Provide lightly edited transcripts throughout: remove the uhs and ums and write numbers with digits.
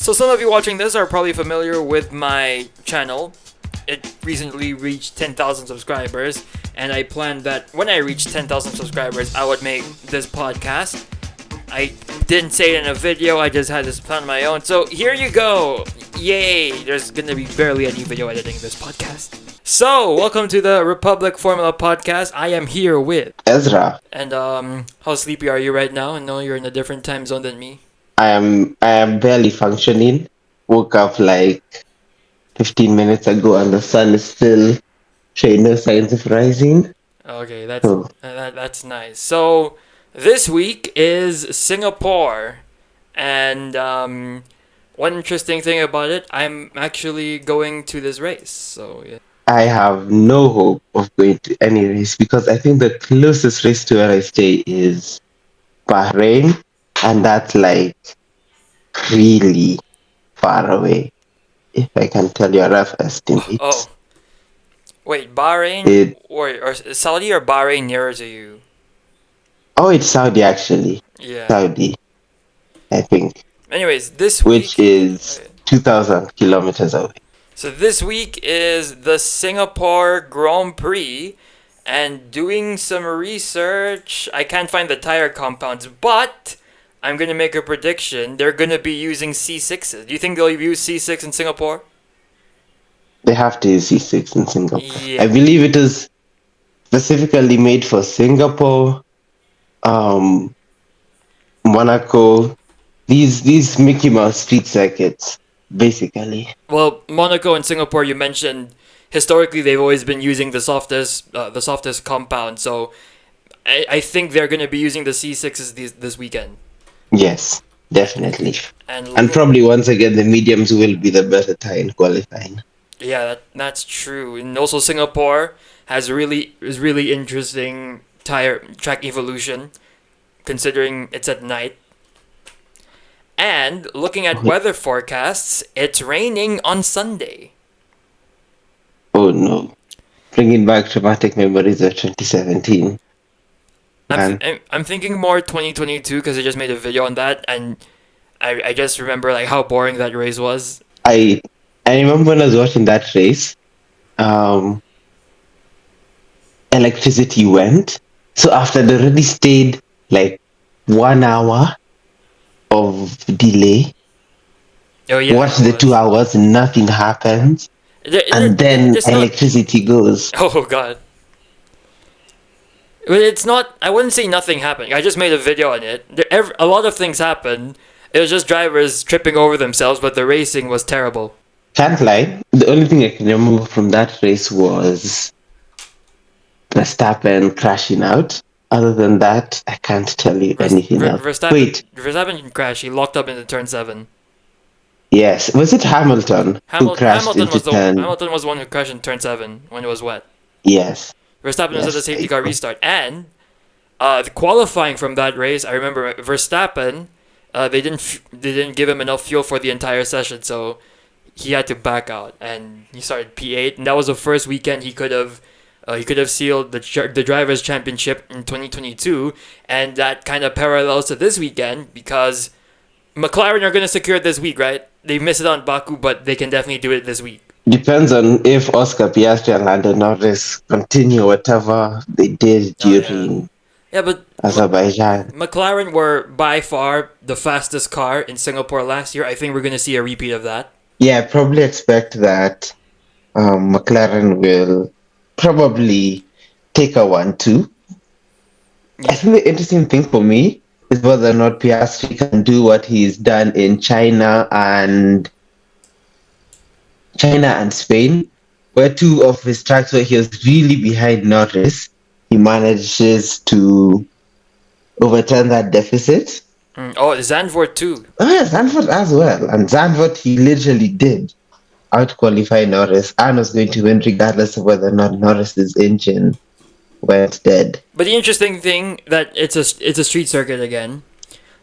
So some of you watching this are probably familiar with my channel. It recently reached 10,000 subscribers, and I planned that when I reach 10,000 subscribers, I would make this podcast. I didn't say it in a video, I just had this plan on my own. So here you go. Yay! There's gonna be barely any video editing this podcast. So, welcome to the Republic Formula Podcast. I am here with Ezra. And how sleepy are you right now? I know you're in a different time zone than me. I am barely functioning. Woke up like 15 minutes ago and the sun is still showing no signs of rising. Okay, So that's nice. So this week is Singapore, and one interesting thing about it, I'm actually going to this race. So yeah. I have no hope of going to any race because I think the closest race to where I stay is Bahrain, and that's like really far away. If I can tell you a rough estimate. Oh, wait, Bahrain It or Saudi or Bahrain nearer to you? it's Saudi actually. Yeah. Saudi, I think. Anyways, this Which week. is Okay. 2,000 kilometers away. So this week is the Singapore Grand Prix, and doing some research, I can't find the tire compounds, but I'm gonna make a prediction. They're gonna be using C6s. Do you think they'll use C6 in Singapore? They have to use C6 in Singapore. Yeah. I believe it is specifically made for Singapore, Monaco, these Mickey Mouse street circuits, basically. Well, Monaco and Singapore, you mentioned historically they've always been using the softest compound. So I think they're gonna be using the C6s this weekend. Yes, definitely. And And probably once again the mediums will be the better tie in qualifying. yeah, that's true. And also Singapore is really interesting tire track evolution, considering it's at night. And looking at weather forecasts, it's raining on Sunday. Oh no. Bringing back traumatic memories of 2017. I'm thinking more 2022 because I just made a video on that, and I just remember like how boring that race was. I remember when I was watching that race, um, electricity went. So after they already stayed like 1 hour of delay, Oh yeah, watch it the was. 2 hours, nothing happens, and then It's not. electricity goes. Oh god. But it's not. I wouldn't say nothing happened. I just made a video on it. A lot of things happened. It was just drivers tripping over themselves, but the racing was terrible. Can't lie. The only thing I can remember from that race was Verstappen crashing out. Other than that, I can't tell you anything else. Verstappen crashed. He locked up into turn 7. Yes. Was it Hamilton who crashed into turn? Hamilton was the one who crashed in turn 7 when it was wet. Yes. Verstappen was at the Yes, safety I car know. restart. And the qualifying from that race, I remember Verstappen, they didn't give him enough fuel for the entire session, so he had to back out, and he started P8, and that was the first weekend he could have sealed the drivers' championship in 2022, and that kind of parallels to this weekend because McLaren are going to secure it this week, right? They missed it on Baku, but they can definitely do it this week. Depends on if Oscar Piastri and Lando Norris continue whatever they did Oh, yeah. during Yeah, but Azerbaijan. McLaren were by far the fastest car in Singapore last year. I think we're going to see a repeat of that. Yeah, I probably expect that McLaren will probably take a 1-2. I think the interesting thing for me is whether or not Piastri can do what he's done in China and Spain, where two of his tracks where he was really behind Norris, he manages to overturn that deficit. Oh, Zandvoort too. Oh yeah, Zandvoort as well. And Zandvoort, he literally did out-qualify Norris and was going to win regardless of whether or not Norris's engine went dead. But the interesting thing that it's a street circuit again,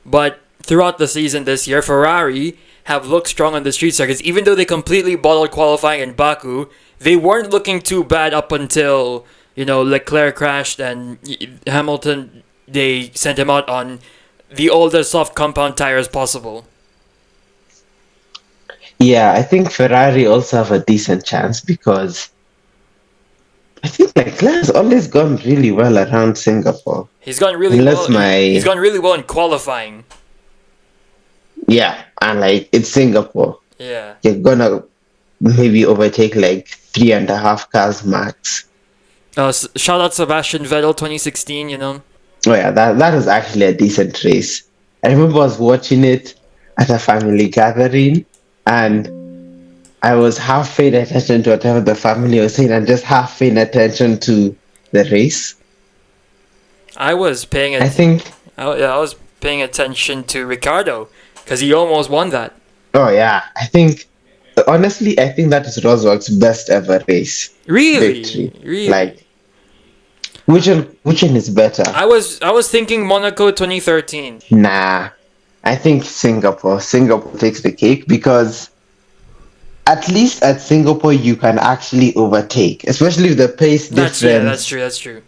but throughout the season this year, Ferrari have looked strong on the street circuits. Even though they completely bottled qualifying in Baku, they weren't looking too bad up until Leclerc crashed and Hamilton. They sent him out on the oldest soft compound tires possible. Yeah, I think Ferrari also have a decent chance because I think Leclerc has always gone really well around Singapore. He's gone really Unless well. He's my gone really well in qualifying. yeah, and like it's Singapore. Yeah. You're gonna maybe overtake like 3.5 cars max. Shout out Sebastian Vettel 2016. Oh yeah, that was actually a decent race. I remember I was watching it at a family gathering and I was half paying attention to whatever the family was saying and just half paying attention to the race. I was paying I it. think Yeah, I was paying attention to Ricardo because he almost won that. oh yeah, I think honestly I think that is Rosberg's best ever race Really, victory. really. Like which one is better? I was thinking Monaco 2013. Nah. I think Singapore. Singapore takes the cake because at least at Singapore you can actually overtake, especially with the pace That's difference true. That's true.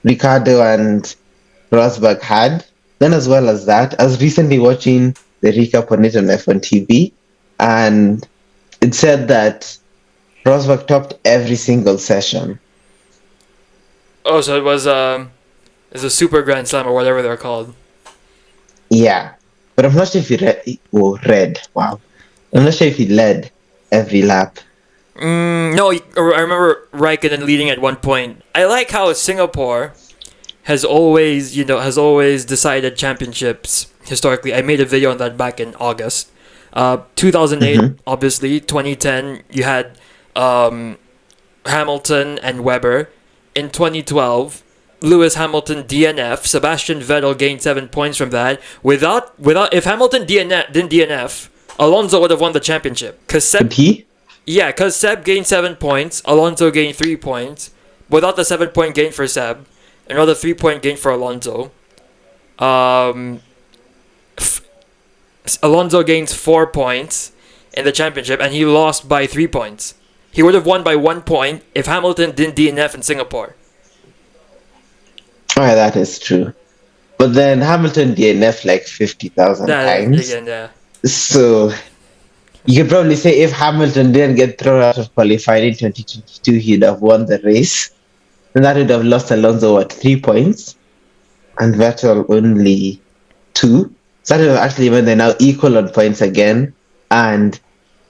Ricardo and Rosberg had. Then as well as that, I was recently watching the recap on it on F1 TV, and it said that Rosberg topped every single session. Oh, so it's a Super Grand Slam or whatever they're called. Yeah, but I'm not sure if he read. Wow, I'm not sure if he led every lap. No, I remember Raikkonen leading at one point. I like how Singapore has always decided championships historically. I made a video on that back in August. 2008, Mhm. obviously. 2010, you had Hamilton and Webber. In 2012, Lewis Hamilton DNF. Sebastian Vettel gained 7 points from that. Without if Hamilton didn't DNF, Alonso would have won the championship. Did he? Because Seb gained 7 points, Alonso gained 3 points. Without the 7 point gain for Seb, another 3 point gain for Alonso. Um, Alonso gains 4 points in the championship, and he lost by 3 points. He would have won by 1 point if Hamilton didn't DNF in Singapore. Oh, yeah, that is true. But then Hamilton DNF like 50,000 times. Again, yeah. So you could probably say if Hamilton didn't get thrown out of qualifying in 2022, he'd have won the race. And that would have lost Alonso at 3 points and Vettel only two. So that would have actually meant they're now equal on points again. And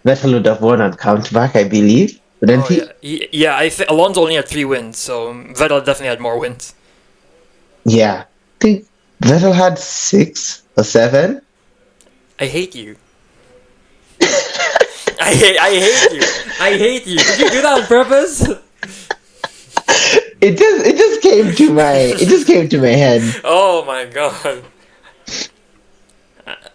Vettel would have won on countback, I believe. Wouldn't Oh he? yeah. I think Alonso only had 3 wins, so Vettel definitely had more wins. Yeah. I think Vettel had 6 or 7. I hate you. I hate you. I hate you. Did you do that on purpose? It just came to my head. Oh my god.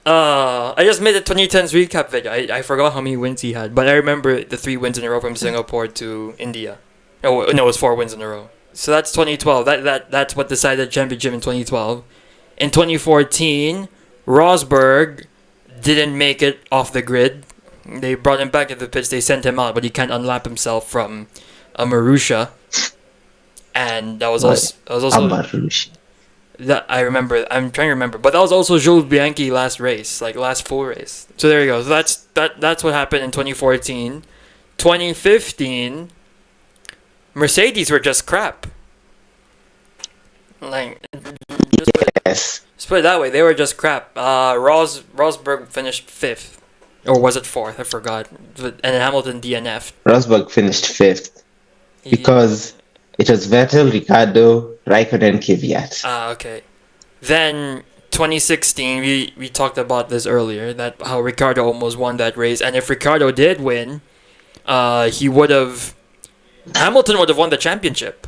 I just made the 2010s recap video. I forgot how many wins he had, but I remember the 3 wins in a row from Singapore to India. No, it was 4 wins in a row. So that's 2012. That's what decided the championship in 2012. In 2014, Rosberg didn't make it off the grid. They brought him back to the pits. They sent him out, but he can't unlap himself from Marussia. And that was also Amarushi. that I remember. I'm trying to remember, but that was also Jules Bianchi last race, like last full race. So there you go. So that's what happened in 2014. 2015, Mercedes were just crap. Like Yes. let's put it that way, they were just crap. Rosberg finished fifth, or was it fourth? I forgot. And Hamilton DNF'd. Rosberg finished 5th He- because it was Vettel, Ricardo, Raikkonen, Kvyat. Okay. Then 2016, we talked about this earlier, that how Ricardo almost won that race, and if Ricardo did win, Hamilton would have won the championship.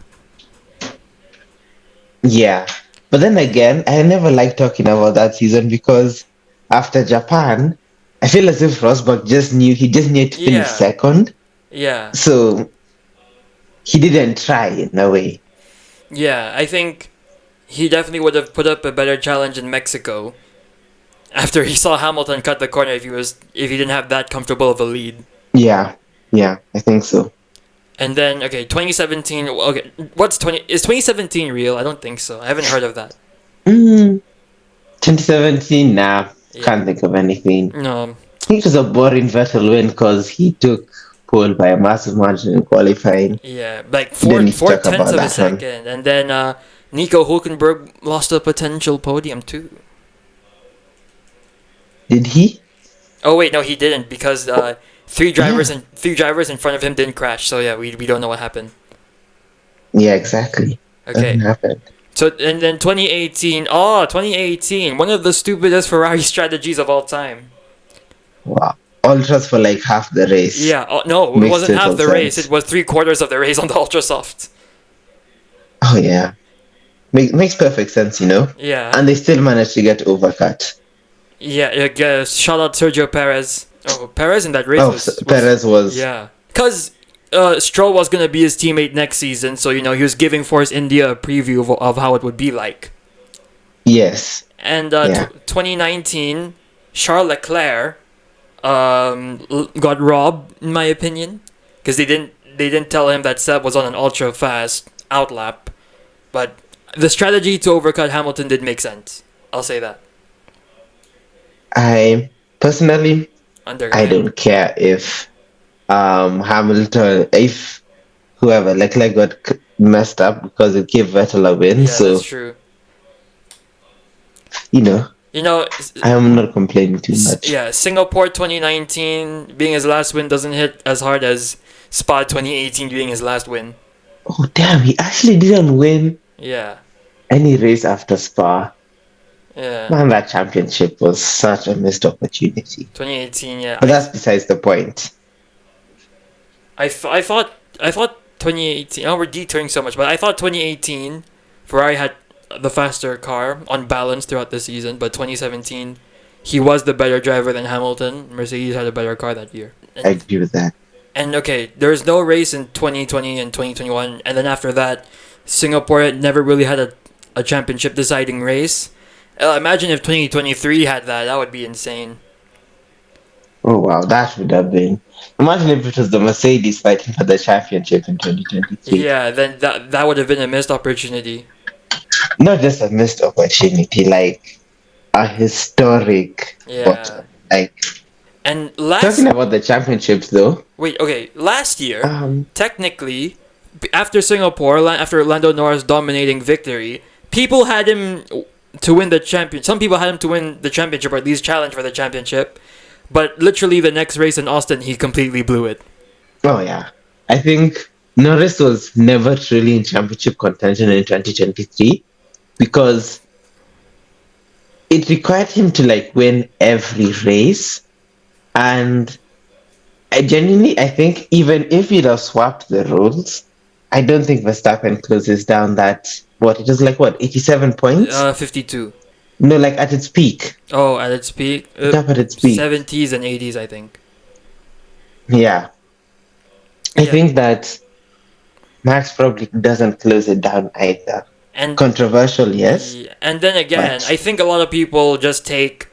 Yeah. But then again, I never like talking about that season because after Japan, I feel as if Rosberg he just knew to finish Yeah. second. Yeah, So he didn't try in a way. yeah. I think he definitely would have put up a better challenge in Mexico after he saw Hamilton cut the corner if he didn't have that comfortable of a lead. Yeah. Yeah, I think so. And then 2017. Okay, is 2017 real? I don't think so. I haven't heard of that. Mm, 2017, nah. Yeah. Can't think of anything. No. It was a boring Vettel win because he took pole by a massive margin in qualifying. Yeah, like We don't need to four talk tenths about of a that one. second, and then Nico Hulkenberg lost a potential podium too. Did he? Oh wait, no, he didn't because three drivers Yeah. and three drivers in front of him didn't crash. So yeah, we don't know what happened. Yeah, exactly. Doesn't Okay, happen. so and then 2018. Oh, 2018, one of the stupidest Ferrari strategies of all time. Wow. Ultras for like half the race. Yeah, no, it Makes wasn't half total the race. It sense. was 3/4 of the race on the ultra soft. Oh yeah. Makes perfect sense, you know? Yeah, And they still managed to get overcut. yeah. I guess shout out Sergio Perez. Oh, Perez in that race Oh, was Perez was. yeah, because Stroll was gonna be his teammate next season, so you know he was giving Force India a preview of how it would be like. Yes. And Yeah. 2019, Charles Leclerc got robbed in my opinion because they didn't tell him that Seb was on an ultra fast outlap, but the strategy to overcut Hamilton did make sense. I'll say that. I personally, I Underground. don't care if Hamilton, if whoever, Leclerc got messed up because it gave Vettel a win. Yeah, that's So, true. you know, You know, I am not complaining too much. yeah, Singapore 2019 being his last win doesn't hit as hard as Spa 2018 being his last win. Oh, damn, he actually didn't win Yeah, any race after Spa. yeah. Man, that championship was such a missed opportunity. 2018, yeah. But that's besides the point. I thought 2018. Oh, we're detouring so much, but I thought 2018 Ferrari had the faster car on balance throughout the season, but 2017 he was the better driver than Hamilton. Mercedes had a better car that year. I agree with that. And okay, there was no race in 2020 and 2021, and then after that, Singapore never really had a championship deciding race. Imagine if 2023 had that. That would be insane. Oh, wow, that would have been. Imagine if it was the Mercedes fighting for the championship in 2023. Yeah, then that would have been a missed opportunity. Not just a missed opportunity, like a historic Yeah. bottom. Like, And last talking about the championships, though, wait, okay, last year, um, technically, after Singapore, after Lando Norris dominating victory, people had him to win the champion. Some people had him to win the championship or at least challenge for the championship. But literally, the next race in Austin, he completely blew it. oh yeah, I think Norris was never truly in championship contention in 2023 because it required him to like win every race, and I think even if he'd have swapped the roles, I don't think Verstappen closes down that. What it was like? What 87 points? 52. No, like at its peak. Oh, at its peak, Up at its peak. 70s and 80s, I think. Yeah. I Yeah. think that Max probably doesn't close it down either. And Controversial, yes. and then again, But- I think a lot of people just take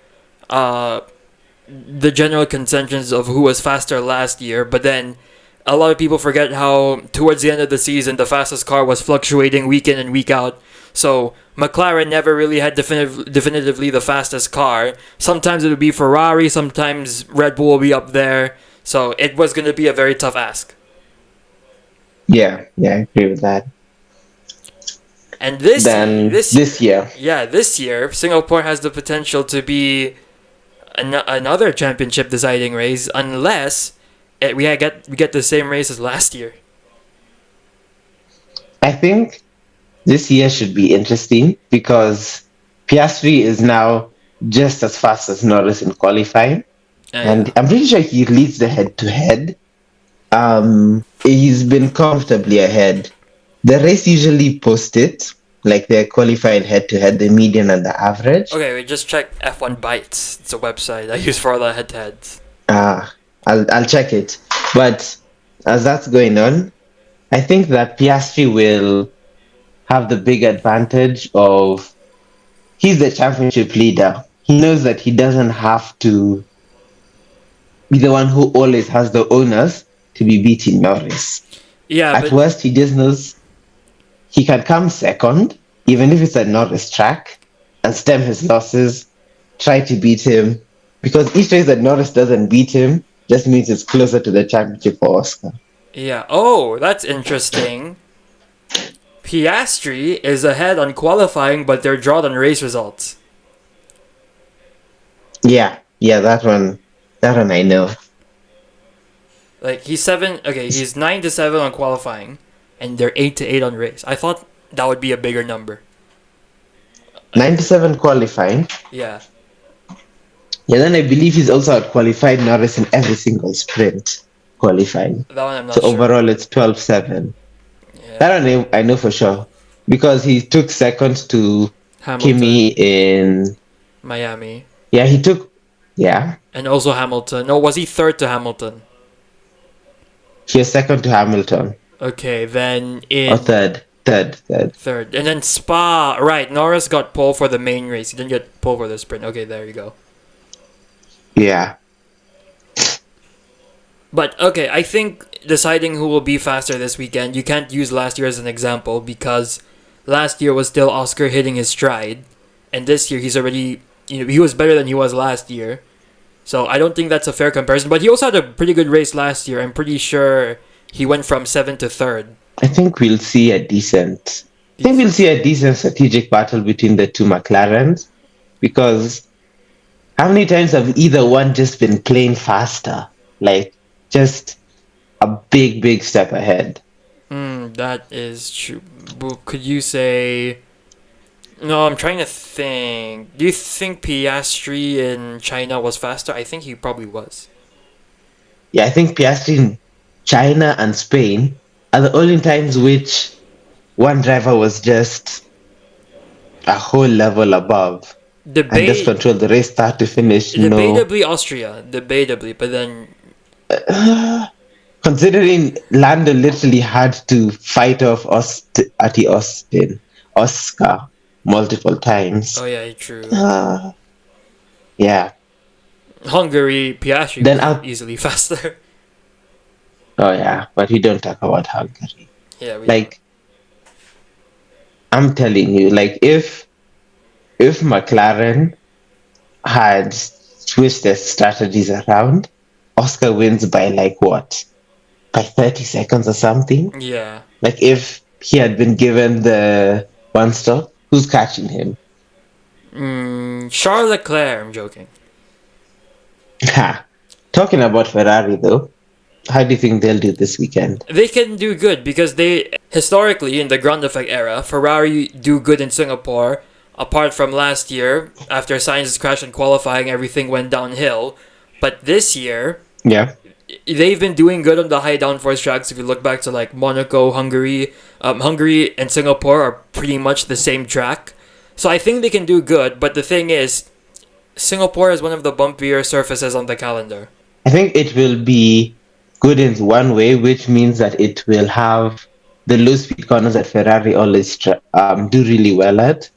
the general consensus of who was faster last year, but then a lot of people forget how towards the end of the season the fastest car was fluctuating week in and week out. So McLaren never really had definitively the fastest car. Sometimes it would be Ferrari, sometimes Red Bull will be up there. So it was going to be a very tough ask. Yeah, I agree with that. And this year, yeah, this year Singapore has the potential to be another championship deciding race unless we get the same race as last year. I think this year should be interesting because Piastri is now just as fast as Norris in qualifying, and I'm pretty sure he leads the head-to-head. He's been comfortably ahead. The race usually post it, like they're qualified head-to-head, the median and the average. Okay, we just check F1 Bytes. It's a website I use for all the head-to-heads. I'll check it. But as that's going on, I think that Piastri will have the big advantage of he's the championship leader. He knows that he doesn't have to be the one who always has the onus to be beating Norris. Yeah, At worst, he just knows he can come second, even if it's a Norris track, and stem his losses, try to beat him, Because each race that Norris doesn't beat him just means it's closer to the championship for Oscar. Yeah. Oh, that's interesting. Piastri is ahead on qualifying, but they're drawn on race results. Yeah, that one I know. Like he's 7. Okay, he's 9-7 on qualifying, and they're 8-8 on race. I thought that would be a bigger number. 97 qualifying. Yeah. Yeah, then I believe he's also out qualified Norris in every single sprint qualifying. That one I'm not So sure. overall it's 12-7. Yeah. That one I know for sure. Because he took second to Hamilton, Kimi in... Miami, Yeah, he took... Yeah. and also Hamilton. No, was he third to Hamilton? He was second to Hamilton. Okay, then Or in third. third, and then Spa. Right, Norris got pole for the main race. He didn't get pole for the sprint. Okay, there you go. Yeah. But okay, I think deciding who will be faster this weekend, you can't use last year as an example because last year was still Oscar hitting his stride, and this year he's already, he was better than he was last year. So I don't think that's a fair comparison. But he also had a pretty good race last year. I'm pretty sure he went from 7th to 3rd. I think we'll see a decent strategic battle between the two McLarens because how many times have either one just been playing faster? Like, just a big step ahead. That is true. Could you say... No, I'm trying to think. Do you think Piastri in China was faster? I think he probably was. Yeah, I think Piastri in China and Spain are the only times which one driver was just a whole level above and just controlled the race start to finish. Debatably Austria. Debatably, but then... Considering Lando literally had to fight off Oscar multiple times. Oh yeah, true. Yeah. Hungary, Piastri Then was easily faster. Oh yeah, but we don't talk about Hungary. Yeah, I'm telling you, if McLaren had switched their strategies around, Oscar wins by what? By 30 seconds or something? Yeah. If he had been given the one stop, who's catching him? Charles Leclerc, I'm joking. Talking about Ferrari though, how do you think they'll do this weekend? They can do good because they, historically, in the ground effect era, Ferrari do good in Singapore. Apart from last year, after Sainz's crash in qualifying, everything went downhill. But this year, yeah, they've been doing good on the high downforce tracks. If you look back to Monaco, Hungary, Hungary and Singapore are pretty much the same track. So I think they can do good. But the thing is, Singapore is one of the bumpier surfaces on the calendar. I think it will be good in one way, which means that it will have the low speed corners that Ferrari always do really well at.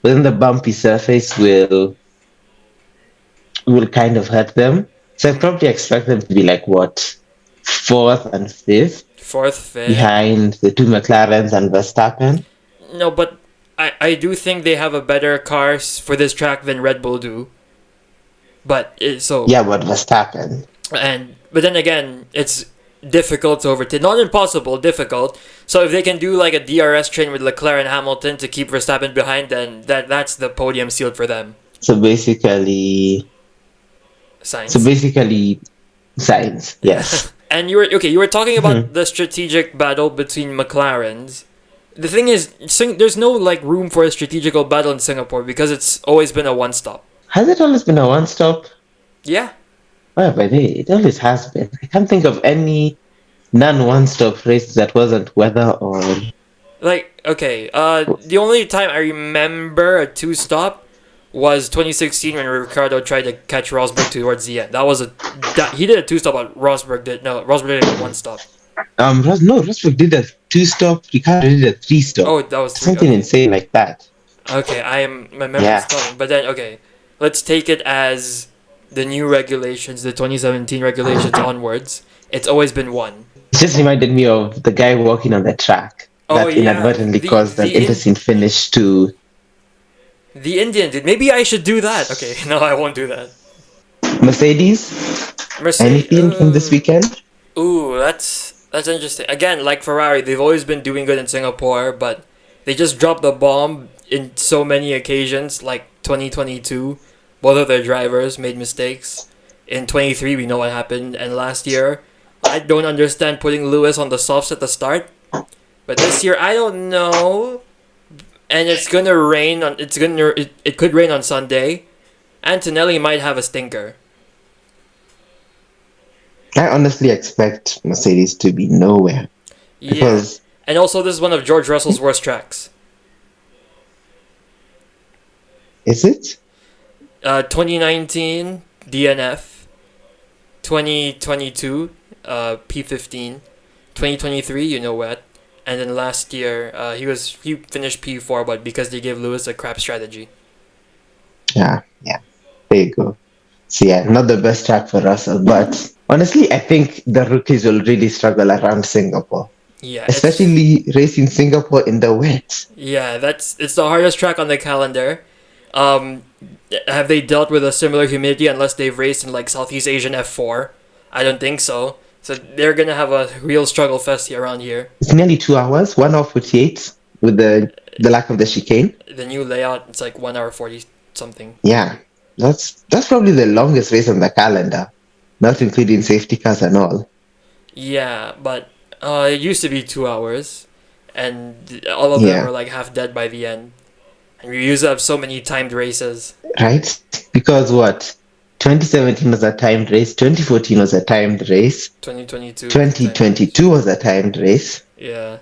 But then the bumpy surface will kind of hurt them. So I probably expect them to be fourth and fifth. Behind the two McLarens and Verstappen. No, but I do think they have a better cars for this track than Red Bull do. But yeah, but Verstappen. But then again, it's difficult to overtake. Not impossible, difficult. So if they can do a DRS train with Leclerc and Hamilton to keep Verstappen behind, then that's the podium sealed for them. So basically, Sainz, yes. And you were talking about the strategic battle between McLarens. The thing is, there's no room for a strategical battle in Singapore because it's always been a one-stop. Has it always been a one-stop? Yeah. Oh, but it always has been. I can't think of any non-one-stop race that wasn't weather or... the only time I remember a two-stop was 2016 when Ricciardo tried to catch Rosberg towards the end. He did a two-stop, but Rosberg did a one-stop. Rosberg did a two-stop, Ricciardo did a three-stop. Oh, that was something insane like that. Okay, my memory's coming. But then, let's take it as the new regulations, the 2017 regulations onwards. It's always been one. It just reminded me of the guy walking on the track that inadvertently caused an interscene finish to... The Indian did. Maybe I should do that. Okay, no, I won't do that. Mercedes, Mercedes. anything from this weekend? Ooh, that's interesting. Again, like Ferrari, they've always been doing good in Singapore, but they just dropped the bomb in so many occasions. Like 2022, both of their drivers made mistakes. In 23, we know what happened, and last year, I don't understand putting Lewis on the softs at the start. But this year, I don't know, and it's gonna rain on. It could rain on Sunday. Antonelli might have a stinker. I honestly expect Mercedes to be nowhere Yeah, because and also this is one of George Russell's worst tracks. is it? 2019 DNF, 2022 P15, 2023 you know what, and then last year he finished P4, but because they gave Lewis a crap strategy. Yeah, yeah. There you go. So yeah, not the best track for Russell, but honestly, I think the rookies will really struggle around Singapore, Yeah, especially racing Singapore in the wet. it's the hardest track on the calendar. Um, have they dealt with a similar humidity unless they've raced in like Southeast Asian F4? I don't think so. So they're gonna have a real struggle fest here around here. It's nearly 2 hours, 1 hour 48 with the lack of the chicane. The new layout, it's like 1 hour 40 something. Yeah, that's probably the longest race on the calendar, not including safety cars and all. Yeah, but it used to be 2 hours, and all of them Yeah, were like half dead by the end. And we used to have so many timed races. right? Because what? 2017 was a timed race, 2014 was a timed race, 2022 was a timed race. 2022 was a timed race. Yeah,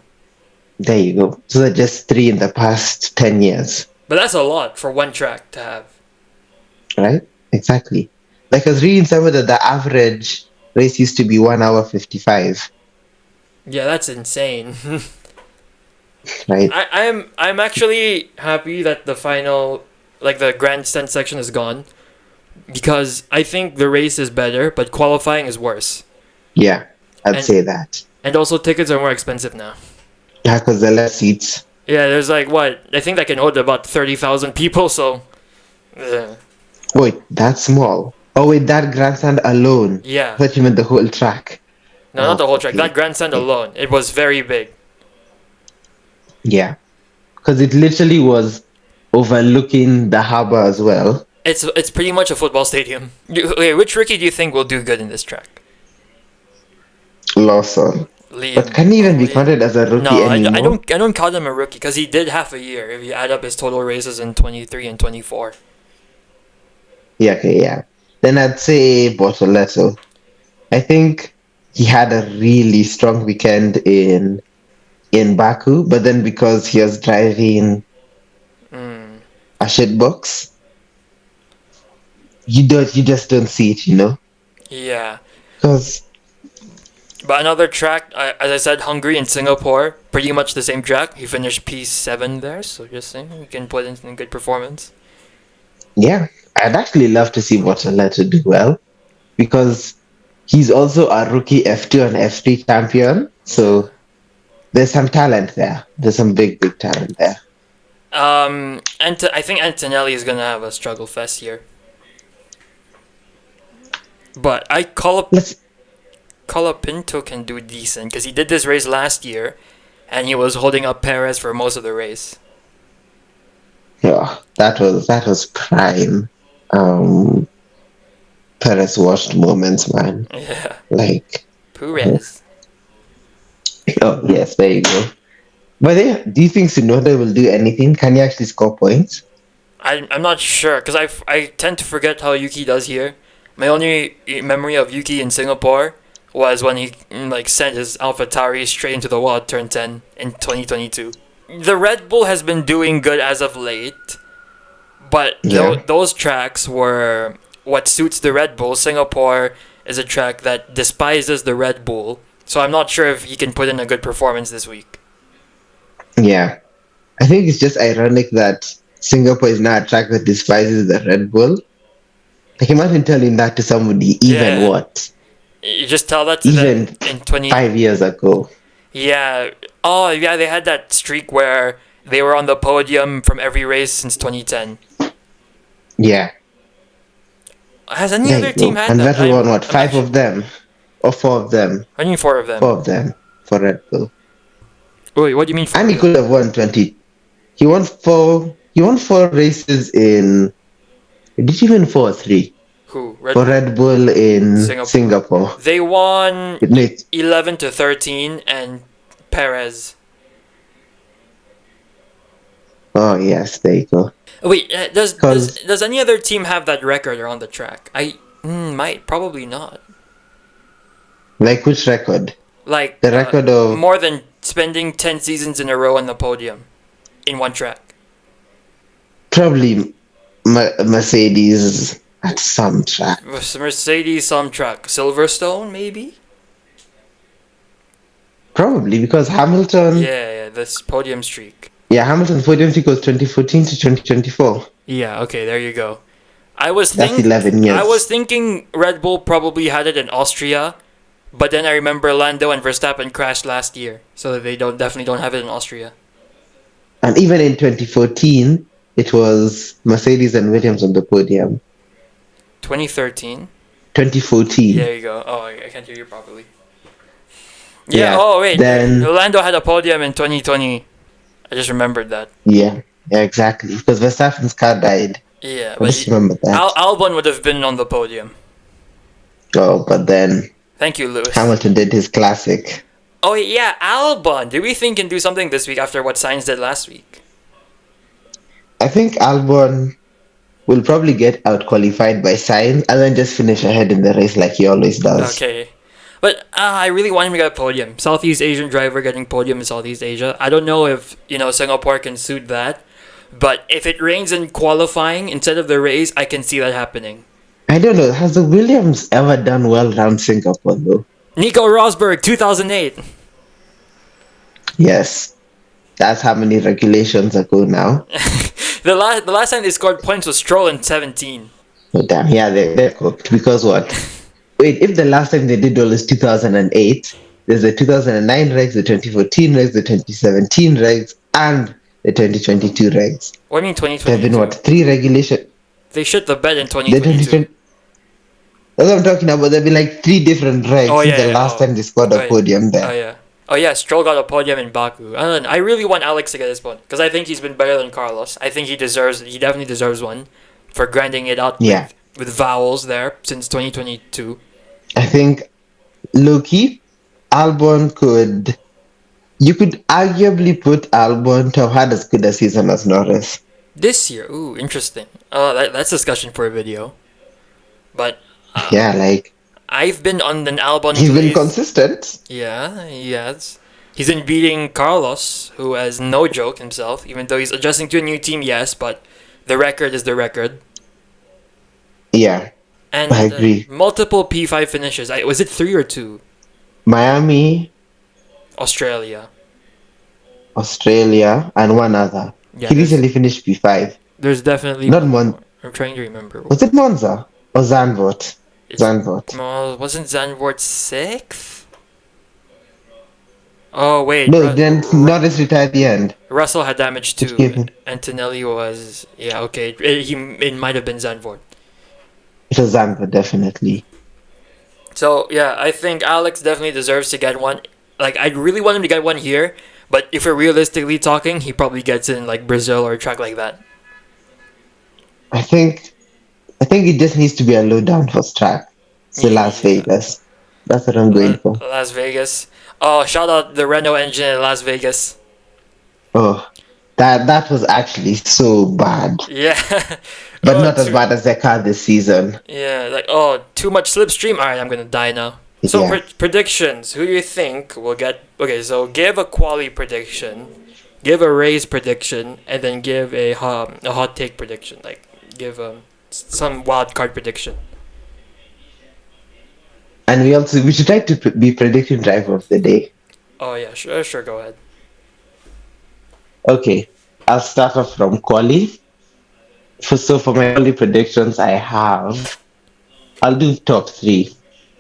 There you go. So that's just three in the past 10 years, but that's a lot for one track to have. right? Exactly. Like I was reading somewhere that the average race used to be 1 hour 55, Yeah, that's insane. right? I'm actually happy that the final, like the grandstand section is gone, because I think the race is better, but qualifying is worse. Yeah, I'd And say that. and also tickets are more expensive now. Yeah, because the less seats. Yeah, there's like what I think that can hold about 30,000 people. So, Wait, that's small. Oh, wait, that grandstand alone. I yeah, thought you meant the whole track. no, not Oh, the whole track. okay. That grandstand Okay. alone, it was very big. Yeah, because it literally was overlooking the harbor as well. It's pretty much a football stadium. Okay, which rookie do you think will do good in this track? Lawson. But Liam. can he Oh, even be Liam. counted as a rookie No, anymore? I don't count him a rookie because he did half a year if you add up his total races in 23 and 24. Yeah, okay, yeah. Then I'd say Bortoletto. I think he had a really strong weekend in Baku, but then because he was driving Mm, a shitbox, you just don't see it, yeah. Because But another track, as I said, Hungary and Singapore, pretty much the same track. He finished P7 there, so just saying, you can put in a good performance. yeah, I'd actually love to see Bortoletto do well because he's also a rookie F2 and F3 champion. Yeah. So there's some talent there. There's some big talent there. I think Antonelli is gonna have a struggle fest here. But I Let's Colapinto can do decent because he did this race last year, and he was holding up Perez for most of the race. Yeah, that was prime Perez washed moments, man. Yeah, Like, Perez. oh yes, there you go. But yeah, do you think Tsunoda will do anything? Can he actually score points? I'm not sure because I tend to forget how Yuki does here. My only memory of Yuki in Singapore was when he like sent his AlphaTauri straight into the wall at turn 10 in 2022. The Red Bull has been doing good as of late, but Yeah, those tracks were what suits the Red Bull. Singapore is a track that despises the Red Bull, so I'm not sure if he can put in a good performance this week. yeah. I think it's just ironic that Singapore is now a track that despises the Red Bull. Like imagine telling that to somebody even Yeah, what? you just tell that to them Even in 20. 5 years ago. Yeah. Oh, yeah, they had that streak where they were on the podium from every race since 2010. Yeah. Has any There other you team go. had And that? Vettel won what? I'm not Five sure. of them, or four of them? I mean, four of them. Four of them for Red Bull. Wait, what do you mean four And of he them? could have won 20. He won four. He won four races in. Did he win four or three Who? Red for Bull. Red Bull in Singapore. Singapore? They won No, it- 11 to 13 and Perez. oh yes, there you go. Wait, does Because does any other team have that record around the track? Might probably not. like which record? Like The record of more than spending 10 seasons in a row on the podium in one track. probably Mercedes at some track. Mercedes some track. Silverstone maybe? Probably because Hamilton. Yeah, this podium streak. Yeah, Hamilton's podium streak was 2014 to 2024. Yeah, okay, there you go. That's 11 years. I was thinking Red Bull probably had it in Austria, but then I remember Lando and Verstappen crashed last year, so they definitely don't have it in Austria. And even in 2014, it was Mercedes and Williams on the podium. 2013. 2014. There you go. Oh, I can't hear you properly. Yeah. Yeah, Oh wait. then- Lando had a podium in 2020. I just remembered that. Yeah, exactly. Because Verstappen's car died. Yeah, I just remember that. Albon would have been on the podium. Oh, but then Thank you, Lewis. Hamilton did his classic. Oh yeah, Albon. Do we think can do something this week after what Sainz did last week? I think Albon will probably get out qualified by Sainz and then just finish ahead in the race like he always does. Okay. But I really want him to get a podium. Southeast Asian driver getting podium in Southeast Asia. I don't know if, Singapore can suit that. But if it rains in qualifying instead of the race, I can see that happening. I don't know. Has the Williams ever done well around Singapore though? Nico Rosberg, 2008. Yes. That's how many regulations ago now. The last time they scored points was Stroll in 17. Oh damn, yeah, they're cooked. Because what? Wait, if the last time they did well is 2008, there's the 2009 regs, the 2014 regs, the 2017 regs, and the 2022 regs. What do you mean There 2022? have been what? Three regulations. They shit the bed in The 2022. 2020. That's what I'm talking about. There have been like three different regs Oh, since yeah, the yeah, last oh. time they scored a Right. podium there. Oh yeah. Oh yeah, Stroll got a podium in Baku. I really want Alex to get his one because I think he's been better than Carlos. I think he definitely deserves one for grinding it out Yeah. with vowels there since 2022. I think Loki, Albon could. You could arguably put Albon to have had as good a season as Norris. This year, ooh, interesting. That's discussion for a video. But Yeah, like I've been on an Albon he's been glaze. consistent. Yeah, he has. He's been beating Carlos, who has no joke himself, even though he's adjusting to a new team, yes, but the record is the record. Yeah, And I agree. multiple P5 finishes. Was it 3 or 2? Miami, Australia. Australia, and one other. Yeah, He recently finished P5. there's definitely Not one Mon. more. I'm trying to remember. Was it Monza or Zandvoort? It's- Zandvoort. Wasn't Zandvoort 6th? Oh, wait. No, then Norris retired at the end. Russell had damage Which too. gave him- Antonelli was... Yeah, okay. It might have been Zandvoort. It was Zandvoort, definitely. So, yeah, I think Alex definitely deserves to get one. Like, I really want him to get one here, but if we're realistically talking, he probably gets it in, like, Brazil or a track like that. I think it just needs to be a low downforce track. So Las Yeah. Vegas. That's what I'm going for. Las Vegas. Oh, shout out the Renault engine in Las Vegas. Oh, that was actually so bad, Yeah. but Oh, not as bad as their car this season. Yeah, like, oh, too much slipstream. Alright, I'm gonna die now. So, Yeah. predictions. Who do you think will get... Okay, so give a quali prediction, give a race prediction, and then give a hot take prediction. Like, give some wild card prediction. And we should try to be predicting driver of the day. Oh, yeah, sure, go ahead. Okay, I'll start off from quali. So for my quali predictions, I'll do top three.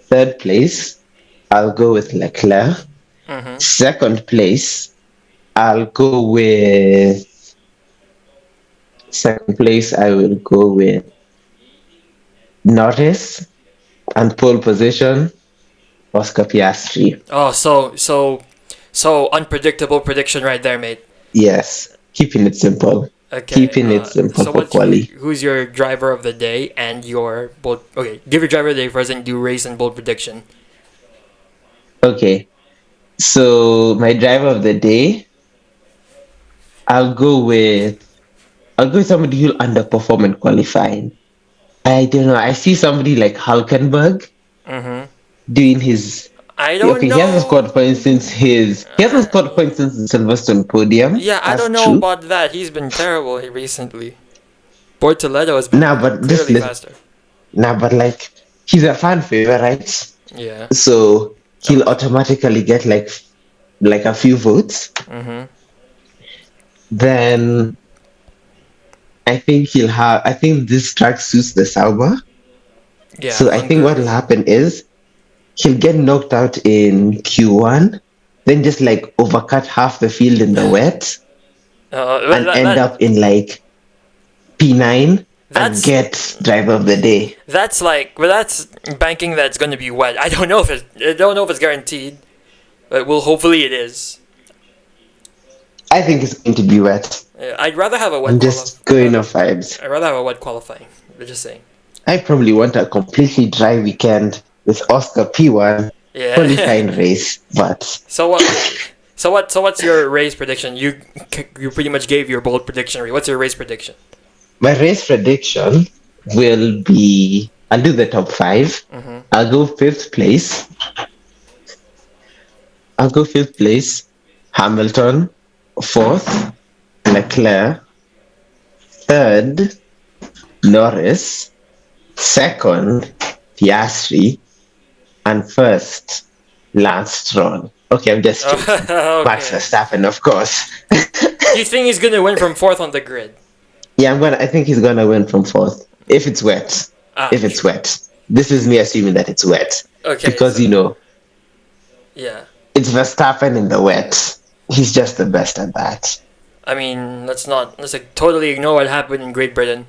Third place, I'll go with Leclerc. Mm-hmm. Second place, I'll go with. Second place, I will go with Norris, and pole position, Oscar Piastri. Oh, so unpredictable prediction right there, mate. Yes, keeping it simple. Okay. Keeping it simple So for what's quali. who's your driver of the day and your bold? Okay, give your driver of the day first and do race and bold prediction. Okay, so my driver of the day, I'll go with I'll go with somebody who'll underperform in qualifying. I don't know. I see somebody like Hulkenberg Mm-hmm. doing his. I don't Okay, he hasn't know. scored points since his. He hasn't scored points since the Silverstone podium. Yeah, I That's don't know true. about that. He's been terrible recently. Bortoleto has been Nah, but clearly faster. but like he's a fan favorite, Yeah. so he'll Okay. automatically get like a few votes. Mm-hmm. Then I think he'll have. I think this track suits the Sauber. Yeah, So I think what will Hungary. happen is he'll get knocked out in Q1, then just like overcut half the field in the wet But and end up in like P9 and that's get driver of the day. that's like, but that's banking that's going to be wet. I don't know if it's guaranteed, but well, hopefully it is. I think it's going to be wet. I'd rather have a wet I'm just going off vibes. I'd rather have a wet qualifying. I'm just saying. I probably want a completely dry weekend with Oscar P1 Yeah. qualifying race, but So what? So what's your race prediction? You pretty much gave your bold prediction. What's your race prediction? my race prediction will be I'll do the top 5. Mm-hmm. I'll go fifth place. I'll go fifth place. Hamilton. Fourth, Leclerc. Third, Norris. Second, Piastri. And first, Lance Stroll. Okay, I'm just joking. Max Okay. Verstappen, of course. You think he's gonna win from fourth on the grid? Yeah, I think he's gonna win from fourth. If it's wet. Ah, If it's wet. This is me assuming that it's wet. okay. Because So, yeah. it's Verstappen in the wet. He's just the best at that. I mean, let's like totally ignore what happened in Great Britain.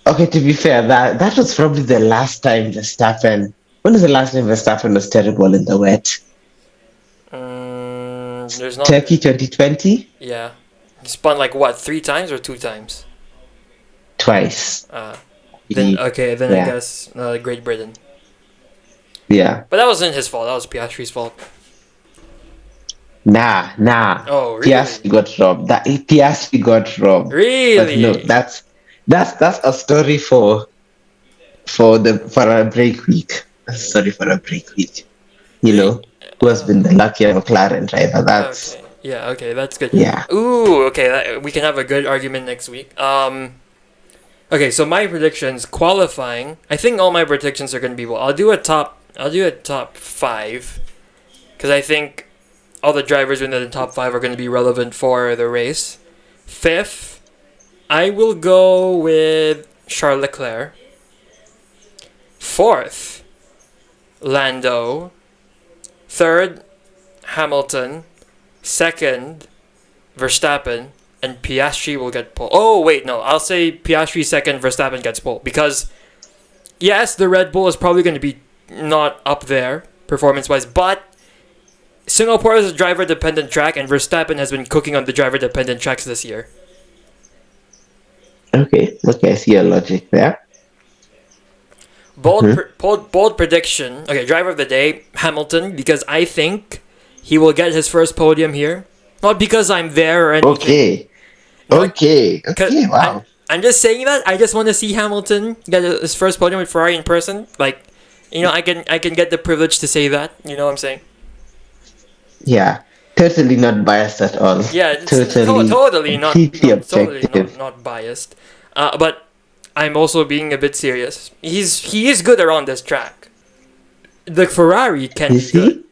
Okay, to be fair, that was probably the last time Verstappen. When was the last time Verstappen was terrible in the wet? There's not. Turkey 2020? Yeah. He spun like what, 3 times or 2 times? Twice. Then okay, then I Yeah. guess Great Britain. Yeah. But that wasn't his fault. That was Piastri's fault. Nah. Oh, really? Piastri got robbed. Piastri got robbed. But Really? no, that's a story for a break week. Sorry for a break week. You know, who has been the luckier McLaren driver? That's Okay. Yeah. Okay. That's good. yeah. Ooh. Okay. We can have a good argument next week. Okay. So my predictions qualifying. I think all my predictions are gonna be well. I'll do a top 5, because I think all the drivers within the top 5 are gonna be relevant for the race. Fifth, I will go with Charles Leclerc. Fourth, Lando. Third, Hamilton. Second, Verstappen. And Piastri will get pole. Oh, wait, no. I'll say Piastri second, Verstappen gets pole. Because, yes, the Red Bull is probably going to be not up there, performance-wise. But Singapore is a driver-dependent track, and Verstappen has been cooking on the driver-dependent tracks this year. Okay, I see your logic there. Bold prediction. Okay, driver of the day, Hamilton, because I think he will get his first podium here. Not because I'm there or anything. Okay, wow. I'm just saying that. I just want to see Hamilton get his first podium with Ferrari in person. Like, I can get the privilege to say that. You know what I'm saying? Yeah, totally not biased at all. Yeah, it's totally completely objective. not biased. But I'm also being a bit serious. He is good around this track. The Ferrari can Is be he? good.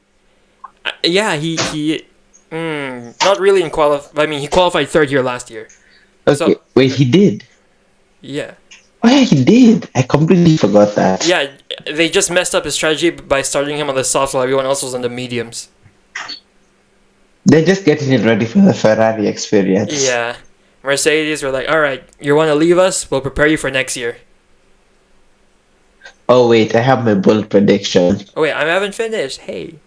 Yeah, he not really in I mean, he qualified third here last year. Okay, So- wait, he did. Yeah. Oh yeah, he did. I completely forgot that. Yeah, they just messed up his strategy by starting him on the softs while everyone else was on the mediums. They're just getting it ready for the Ferrari experience. Yeah. Mercedes were like, alright, you want to leave us? We'll prepare you for next year. Oh wait, I have my bold prediction. Oh wait, I haven't finished. Hey.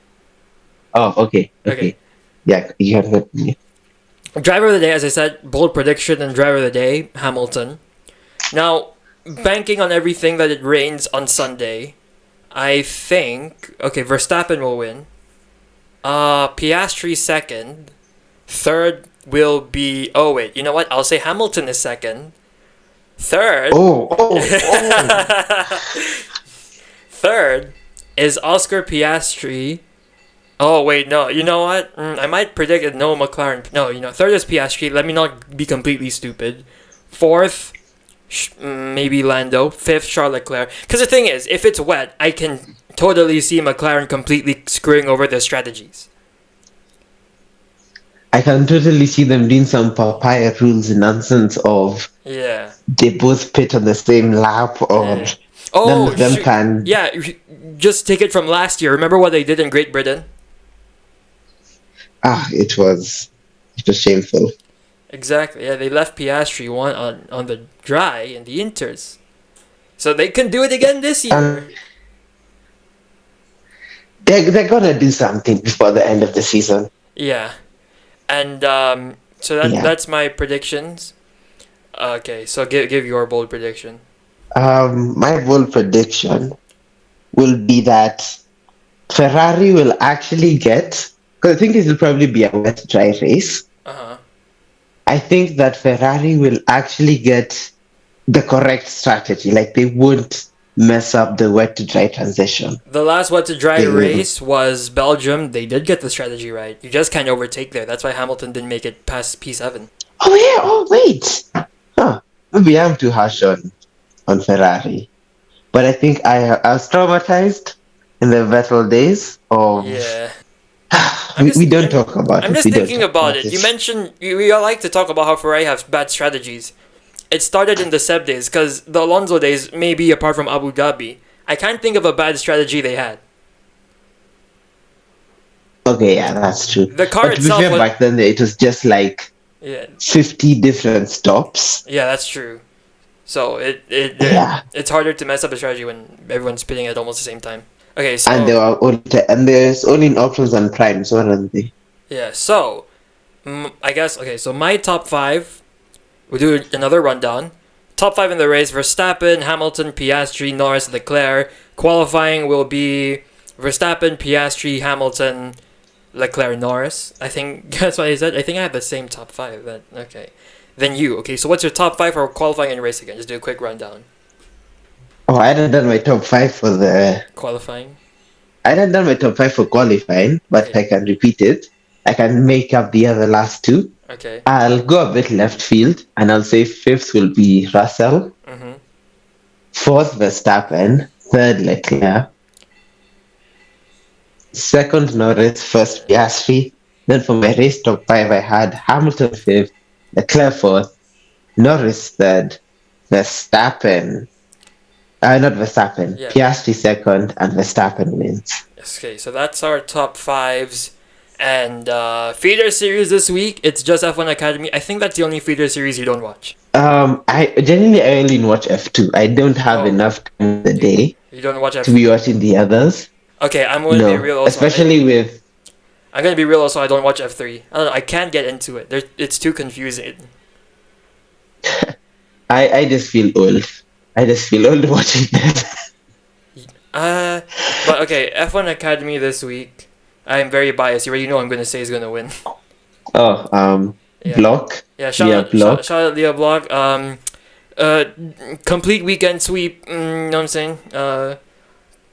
Oh, okay, Okay. okay. Yeah, you can hit me. Driver of the day, as I said, bold prediction and driver of the day, Hamilton. Now, banking on everything that it rains on Sunday, I think Verstappen will win. Piastri second. Third will be. Oh wait, you know what? I'll say Hamilton is second. Third. Oh. Third is Oscar Piastri. Oh wait, no. You know what? I might predict it. No McLaren. No, third is Piastri. Let me not be completely stupid. Fourth, maybe Lando. Fifth, Charles Leclerc. Because the thing is, if it's wet, I can totally see McLaren completely screwing over their strategies. I can totally see them doing some papaya rules nonsense of Yeah. they both pit on the same lap or Yeah. none Oh, of them can. yeah. Just take it from last year. Remember what they did in Great Britain? It was shameful. Exactly. Yeah, they left Piastri one on the dry in the Inters, so they can do it again this year. They're gonna do something before the end of the season. Yeah, and so that's my predictions. Okay, so give your bold prediction. My bold prediction will be that Ferrari will actually get, because I think it will probably be a wet dry race. Uh-huh. I think that Ferrari will actually get the correct strategy. Like they won't mess up the wet to dry transition. The last wet to dry They will. race was Belgium. They did get the strategy right. You just can't overtake there. That's why Hamilton didn't make it past P7. Oh yeah, oh wait. Huh. Maybe I'm too harsh on Ferrari. But I think I was traumatized in the Vettel days of Yeah. we don't talk about it. I'm just We don't thinking talk about it. You mentioned we all like to talk about how Ferrari has bad strategies. It started in the Seb days, because the Alonso days, maybe apart from Abu Dhabi, I can't think of a bad strategy they had. Okay, yeah, that's true. The car But to be itself fair, was, back then it was just like yeah, 50 different stops. yeah, that's true. So Yeah. it's harder to mess up a strategy when everyone's spinning at almost the same time. Okay, so And there's only options on primes, weren't they? yeah, so I guess so my top five. We'll do another rundown. Top five in the race: Verstappen, Hamilton, Piastri, Norris, Leclerc. Qualifying will be Verstappen, Piastri, Hamilton, Leclerc, Norris. I think that's what I said. I think I have the same top five. But okay, then you. Okay, so what's your top five for qualifying and race again? Just do a quick rundown. Oh, I hadn't done my top five for the. Qualifying. I hadn't done my top five for qualifying, but Okay. I can repeat it. I can make up the other last two. Okay. I'll go a bit left field, and I'll say fifth will be Russell, Mhm. fourth Verstappen, third Leclerc, second Norris, first Piastri. Then for my race top five, I had Hamilton fifth, Leclerc fourth, Norris third, Verstappen. Not Verstappen. Yeah. Piastri second, and Verstappen wins. Okay, so that's our top fives. And feeder series this week, it's just F1 Academy. I think that's the only feeder series you don't watch. I only watch F2. I don't have Oh. enough time in the day You don't watch to F1. be watching the others. Okay, I'm going to be real No, also. especially with. I'm going to be real also, I don't watch F3. I don't know, I can't get into it. It's too confusing. I just feel old. I just feel old watching this. But okay, F1 Academy this week. I'm very biased. You already know I'm going to say is going to win. Oh, Yeah. Block. Yeah, Leah Block. shout out Leah Block. Complete weekend sweep. You know what I'm saying?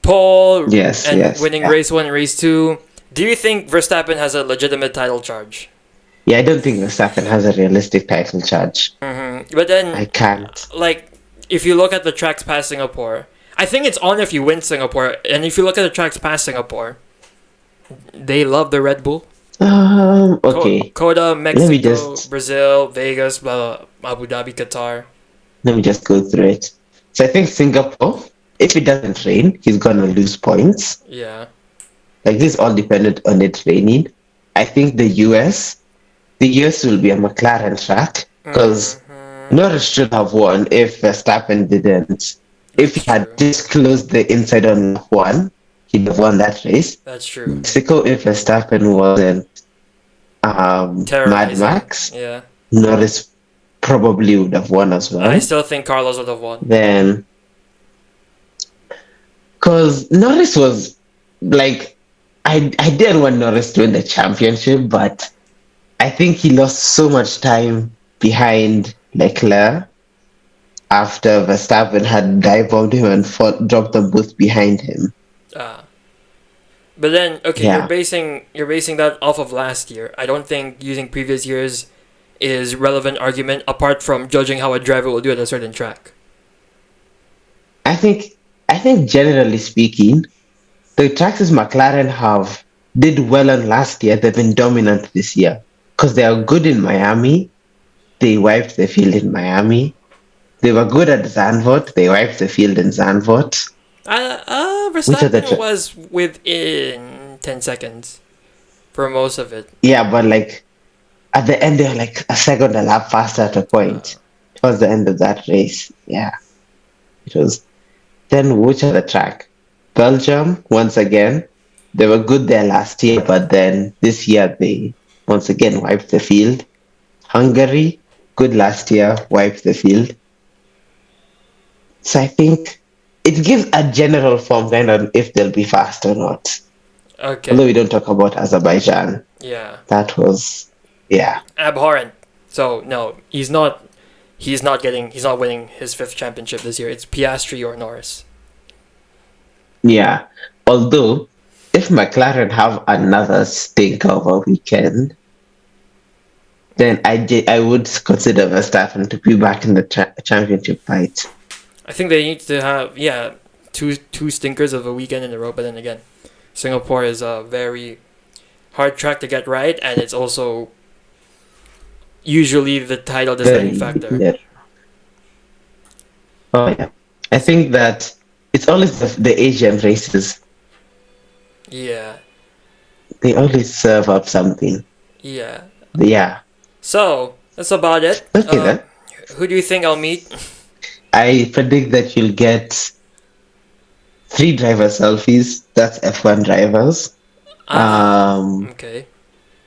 Pole. Yes, and yes. winning race 1 and race 2. Do you think Verstappen has a legitimate title charge? Yeah, I don't think Verstappen has a realistic title charge. But then, I can't. like, if you look at the tracks past Singapore, I think it's on if you win Singapore. And if you look at the tracks past Singapore, they love the Red Bull. Okay. Coda, Mexico, Let me just- Brazil, Vegas, blah, blah, Abu Dhabi, Qatar. Let me just go through it. So I think Singapore, if it doesn't rain, he's gonna lose points. Yeah. Like this is all dependent on it raining. I think the US will be a McLaren track because Norris should have won if Verstappen didn't If That's he had true. just closed the inside on lap one, he'd have won that race. That's true. Mexico, if Verstappen wasn't Mad Terrorizing. Max, Yeah. Norris probably would have won as I well. still think Carlos would have won. Then, because Norris was like, I didn't want Norris to win the championship, but I think he lost so much time behind Leclerc after Verstappen had dive bombed him and dropped them both behind him. Ah. But then, okay, Yeah, you're basing that off of last year. I don't think using previous years is relevant argument apart from judging how a driver will do at a certain track. I think I think generally speaking, the tracks McLaren have did well on last year. They've been dominant this year because they are good in Miami. They wiped the field in Miami. They were good at Zandvoort. They wiped the field in Zandvoort. Which are the Verstappen was within 10 seconds for most of it. yeah, but like at the end they were like a second a lap faster at a point. Towards the end of that race. Yeah. It was then which other track? Belgium, once again. They were good there last year, but then this year they once again wiped the field. Hungary, good last year, wiped the field. So I think it gives a general form kind on if they'll be fast or not. Although Okay. we don't talk about Azerbaijan. Yeah. That was yeah. Abhorrent. So no, he's not. He's not getting. He's not winning his fifth championship this year. It's Piastri or Norris. Yeah. Although if McLaren have another stinker of a weekend, then I would consider Verstappen to be back in the championship fight. I think they need to have two stinkers of a weekend in a row. But then again, Singapore is a very hard track to get right, and it's also usually the title deciding factor. Yeah. Oh yeah. I think that it's always the Asian races. Yeah, They always serve up something. yeah. Yeah. So that's about it. Okay then. Who do you think I'll meet? I predict that you'll get 3 driver selfies. That's F1 drivers. Okay.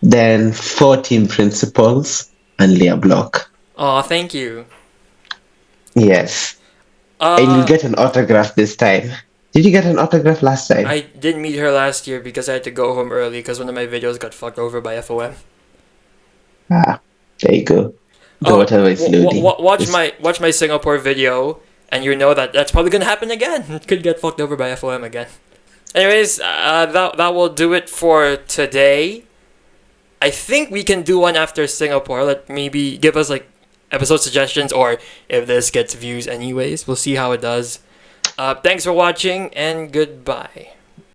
Then 4 team principals and Leah Block. Oh, thank you. Yes. And you'll get an autograph this time. Did you get an autograph last time? I didn't meet her last year because I had to go home early because one of my videos got fucked over by FOM. Ah, there you go. The whatever is loading. Watch my Singapore video, and you know that's probably gonna happen again. It could get fucked over by FOM again. Anyways, that will do it for today. I think we can do one after Singapore. Let maybe give us like episode suggestions, or if this gets views anyways. We'll see how it does. Thanks for watching, and goodbye.